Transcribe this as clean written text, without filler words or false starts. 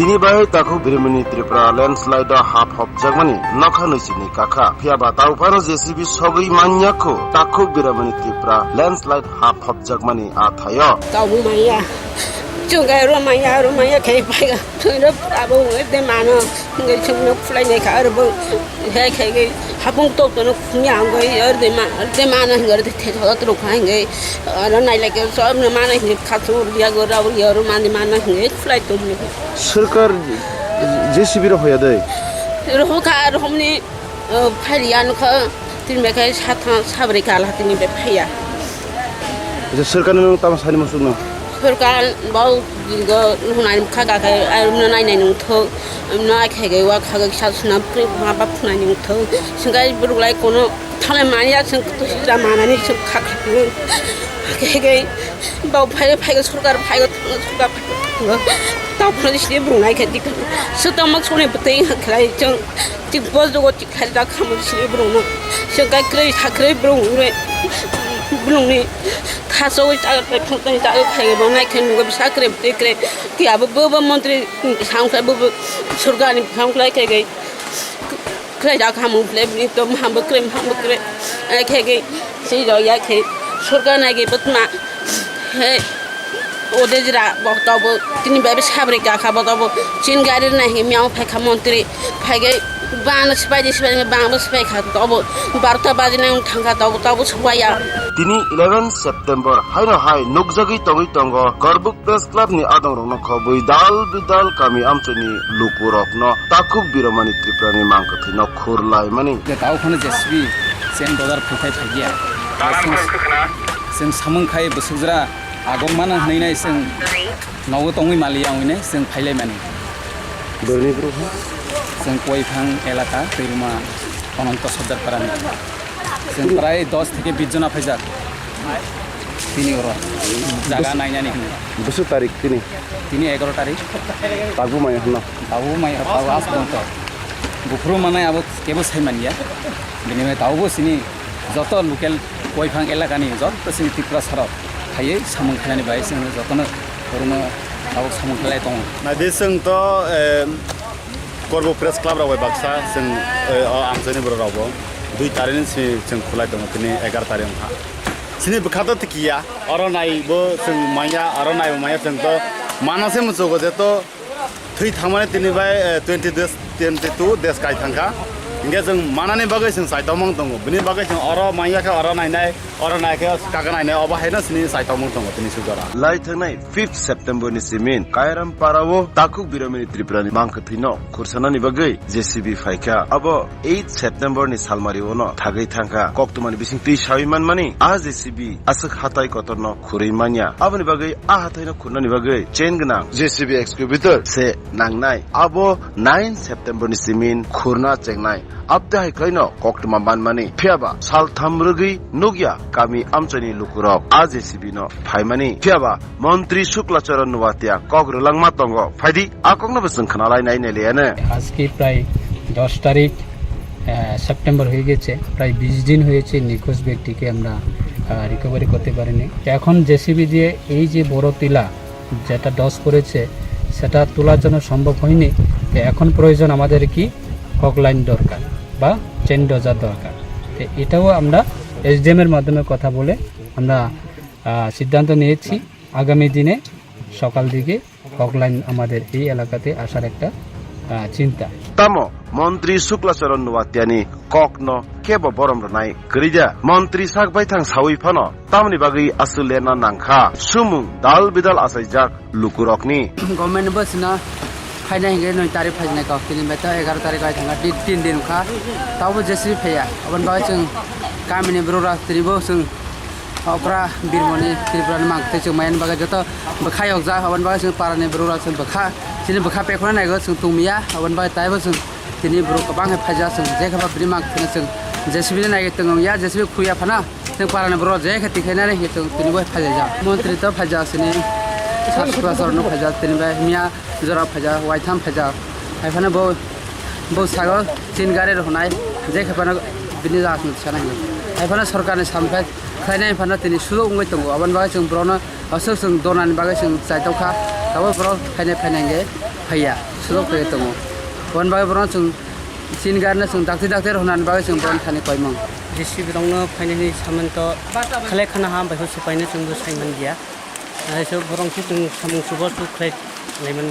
Tini bai taku birimini Tripura landslide hap hop jagmani nakha nuisini kakha phiaba tauparo JCB sogui manyako taku birimini Tripura landslide hap hop jagmani athayo tabu maya chungai romaya kai pai thunro tabu de mano ngai chungno flai nei kha arbo he kai hapung to to nyang goi ar de mana ngar de the thot ro khai ngai ar nai la ke so na mana ni khasu dia go ra yor mani mana ngai flai to ni सरकार JCB ro hoya dai ro kha romni phailiya no kha tin me kai satha sabri kala tin be phaya je सरकार no tam sani masuk no सरकार बाउ ग हुनानि खागा kai आरुमना नायनाय नंथौ ना खागै वा खागै सासुना माबा फुनाय नंथौ सिंगाय बुरुलाय कोनो थाले मानिया जों तुसिरा मानानि जों खाखै खागै बाउ फाय सरकार फाय सरकार ताव फुनिसनि बुंनाय खादि सतमक सने बतै खलाय जों थिक बजगो थिक खादा खामसिनि बुंनो सिंगाय क्रै थाख्रै बुंरे बुंनि थासौ जागै फुंनि जागै खाय बनाय खै साख्रे तेख्रे कि अब बबा मन्त्री सांखै बबा सरकारनि सांखै खाय खै जा खामु प्ले तो हमबक्रे खाय सि र या खै सरकार नागे बतमा हे ओदेजरा बताबो तिनि बाबे साब्रे गाखा बताबो चिन गारि नाहि म्याउ फायखा मन्त्री फायगै बान सिपाइ बांबो सिपाइ खा तब 12टा बाजिनाय थांगा तब सबाया Tini 11 September haino hai nukjagi tongi tongo Korbuk Press Club ni adong rong no khobui dal bidal kami amchoni lukurok no takuk biramani Tripura ni mangkathi no khurlai mani taw khone JCB sen dollar phai phagia sen samung khai busujra agong mana hnainai sen nawo tongui malia oine sen phailai mani dorni bro sen koiphang elaka teruma ononto sodar parani sen pray 10 থেকে 20 জনা ফাইজাক তিনি ওর জায়গা নাইনানি busu tarik tini 11 তারিখ tabu mai hna তাও মাই আওয়াজ বন্ত বুফরু মানে আব কেবো সাইমানিয়া বিনিময় তাওবো সিনি যত লোকাল কইফাং এলাকানি যত সিনি ত্রিপুরা সরব খাইয়ে সামং খালানি বাই সিং যতন করুনা তাও সামং খালাই দং না দেসং তো করবো প্রেস ক্লাব রাবাই বাক্সা जों আমজনি बर रावबो 2 तारिखनि जों खुलाय दङ तिनि 11 तारिख हा सिनि बखातो तकिया अरनायबो जों माया अरनाय माया जों तो मानसे मुचोगो जे तो थै थांमाने तिनि बाय 22 देश गाय थांखा इंगे जों मानानि बागै जों साइतावमं दङ बिनि बागै जों अर मायाखौ अरनायखौ कागनायनाय अबाहायना सिनि साइतावमं दङ तिनि Sughra lai thangnai 5th September ni simin kairam parawo takuk biramani Tripura ni mangkathi no khursana ni bagai JCB phaika abo 8th September ni salmari ono thagai thangka koktumani bising ti shawiman mani a JCB asuk hatai kotorno khurei manya aboni bagai a hatai no khurna ni bagai chain gnang JCB excavator se nangnai abo 9th September ni simin khurna chengnai abda hai kaino koktuma banmani phiaba sal thamrugui nugya kami amchani lukurok a JCB no phaimani phiaba montri sukla charan nuwatia kogrulangma tongo phaidi akongna besung khanalai nai neleane আজকে প্রায় 10 তারিখ September হয়ে গেছে প্রায় 20 দিন হয়েছে নিখোঁজ ব্যক্তিকে আমরা রিকভারি করতে পারিনি এখন JCB দিয়ে এই যে বড় টিলা যেটা ডস করেছে সেটা তোলার জন্য সম্ভব হয়নি এখন প্রয়োজন আমাদের কি কক লাইন দরকার বা চেন ডজার দরকার তো এটাও আমরা SDM এর মাধ্যমে কথা বলে আমরা সিদ্ধান্ত নিয়েছি আগামী দিনে সকাল দিকে কক লাইন আমাদের এই এলাকাতে আসার একটা চিন্তা tamo montri sukla charan nuwatiani kokno kebo borom ranai krija montri sakbai thang sawi phano tamni bagai asulena nangkha sumung dal bidal asaijak lukurokni government बसना फाइना हिगे 9 तारिख फाइना का तिनि बेता 11 तारिख आइ थांगा 3 दिन खा तावबो JCB फैया अबन बाय जों गामिनि बररा त्रिबो जों अकरा बिरमनि त्रिपुरानि मांगते जों मायन बागा जत बखायक जा अबन बाय जों पारानि बररा जों बखा तिनि बखा पेखना नायगो जों तुमिया अबन बाय ताइबो जों तिनि बर गोबां फाइजा जों जेखबा ब्रि मांगते जों JCB नायगे तंग या JCB खुया फना जों पारानि बररा जे खति खैनानै जों तिनि बय फाइजा जा मन्त्रि त फाइजा सिनि सासुरा सरनो फाइजा तिनि बाय मिया जरा फाइजा वाइथाम फाइजा फाइफाना बो सागो चिन गारे रहनाय जे खपाना बिनि जासन सानाय फाइफाना सरकारनि सामफाय खायनाय फाना तिनि सुलो उंगै दङ अबन बागै जों ब्रनो असो जों दनानि बागै जों जायतावखा दाबो ब्र खायनाय फायनाय फैया सुलभ फैया दङ बन बागै बरन जों सिन गारनो जों डाक्टर होनानै बागै जों बरन थानि कयमं JCB दंनो फाइनालि सामन्त खालाय खाना हा बायखौ सफायनो जोंबो साइमोन गैया आरो बरंखि जों सामुं सुबा सुख्लाय लायमोन